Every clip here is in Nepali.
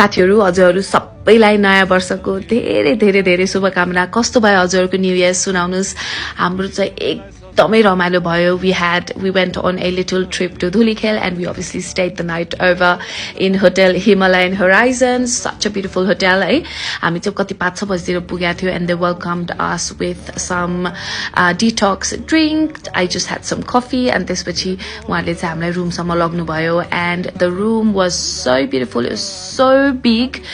साथीहरु हजुरहरु सबैलाई नयाँ वर्षको धेरै धेरै धेरै शुभकामना कस्तो भयो हजुरहरुको न्यू इयर सुनाउनुस् हाम्रो चाहिँ एकदमै रमाइलो भयो we went on a little trip to Dhulikhel and we obviously stayed the night over in hotel Himalayan Horizons such a beautiful hotel है हामी चाहिँ कति 5-6 बजेतिर पुगेका थियौ and they welcomed us with some detox drink I just had some coffee and त्यसपछि उहाँले चाहिँ हामीलाई रुम सम्म लग्नु भयो and the room was so beautiful it was so big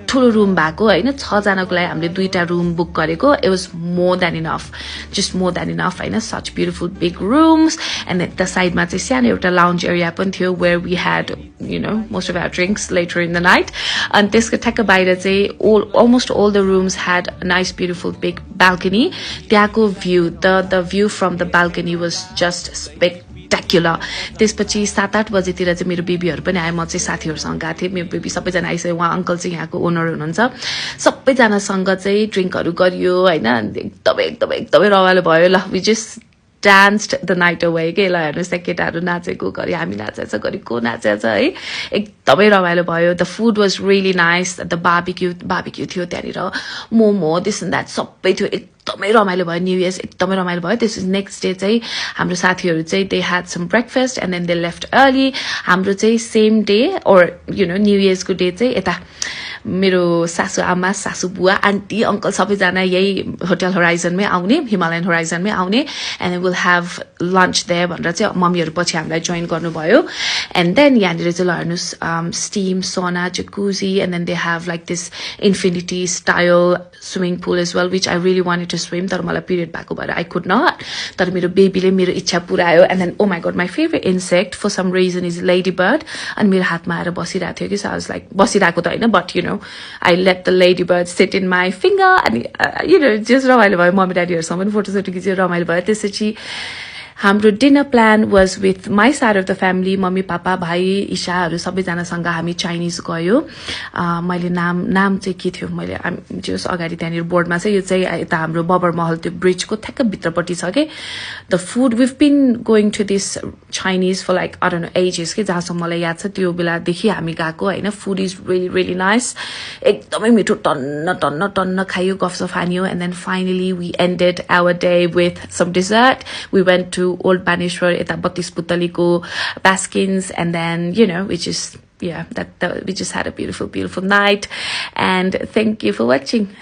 ठुलो रुम भएको हैन 6 जनाको लागि हामीले दुईटा रुम बुक गरेको it was more than enough just more than enough हैन such beautiful big rooms and at the side मा चाहिँ सानो एउटा lounge area पनि थियो where we had you know most of our drinks later in the night and त्यसको ठ्याक्क बाहिर चाहिँ almost all the rooms had a nice beautiful big balcony त्यहाँको view the view from the balcony was just spectacular त्यसपछि 7-8 बजेतिर चाहिँ मेरो बेबीहरु पनि आए म चाहिँ साथीहरुसँग गएको थिए मेरो बेबी सबैजना आइसक्यो उहाँ अंकल चाहिँ यहाँको ओनर हुनुहुन्छ सबैजना सँग चाहिँ ड्रिंकहरु गरियो हैन एकदमै रमाइलो भयो ल we just danced the night away के ल हेर्नुस् त केटाहरु नाचेको गरी हामी नाचेछ गरी को नाचेछ है एकदमै रमाइलो भयो the food was really nice the barbecue थियो त्यहाँनिर मोमो this and that सबै थियो एकदमै रमाइलो भयो न्यू इयर्स एकदमै रमाइलो भयो this is next day चाहिँ हाम्रो साथीहरु चाहिँ they had some breakfast and then they left early हाम्रो चाहिँ same day or you know new years को डे चाहिँ यता मेरो सासु आमा सासु बुवा आन्टी अंकल सबैजना यही होटल होराइजन मै आउने हिमालयन होराइजन मै आउने and we will have lunch there भनेर चाहिँ मम्मीहरु पछि हामीलाई जोइन गर्नुभयो and then यहाँनिर चाहिँ हेर्नुस् steam sauna jacuzzi and then they have like this infinity style swimming pool as well which I really wanted to swim तर मलाई पिरियड भएको भएर I could not तर मेरो बेबीले मेरो इच्छा पुरायो and then oh my god my favorite insect for some reason is ladybird अनि मेरो हातमा आएर बसिरहेको थियो कि so I was like बसिरहेको त हैन but you know I let the ladybird sit in my finger and you know just रमाइलो भयो मम्मी ड्याडीहरुसँग पनि फोटो सोटो खिच्यो रमाइलो भयो त्यसपछि हाम्रो dinner plan was with my side of the family mummy papa भाइ ईशाहरु सबैजनासँग हामी चाइनिज गयो मैले नाम चाहिँ के थियो मैले जस अगाडि त्यहाँनिर बोर्डमा चाहिँ यो चाहिँ यता हाम्रो बबर महल त्यो ब्रिजको ठ्याक्क भित्रपट्टि छ के the food we've been going to this Chinese for like I don't know ages के जहाँसम्म मलाई याद छ त्यो बेलादेखि हामी गएको हैन food is really nice एकदमै मिठो टन्न खायो गफसफ हान्यो and then finally we ended our day with some dessert we went to Old Baneshwar eta 32 Putaliko Baskins and then you know we just we just had a beautiful night and thank you for watching.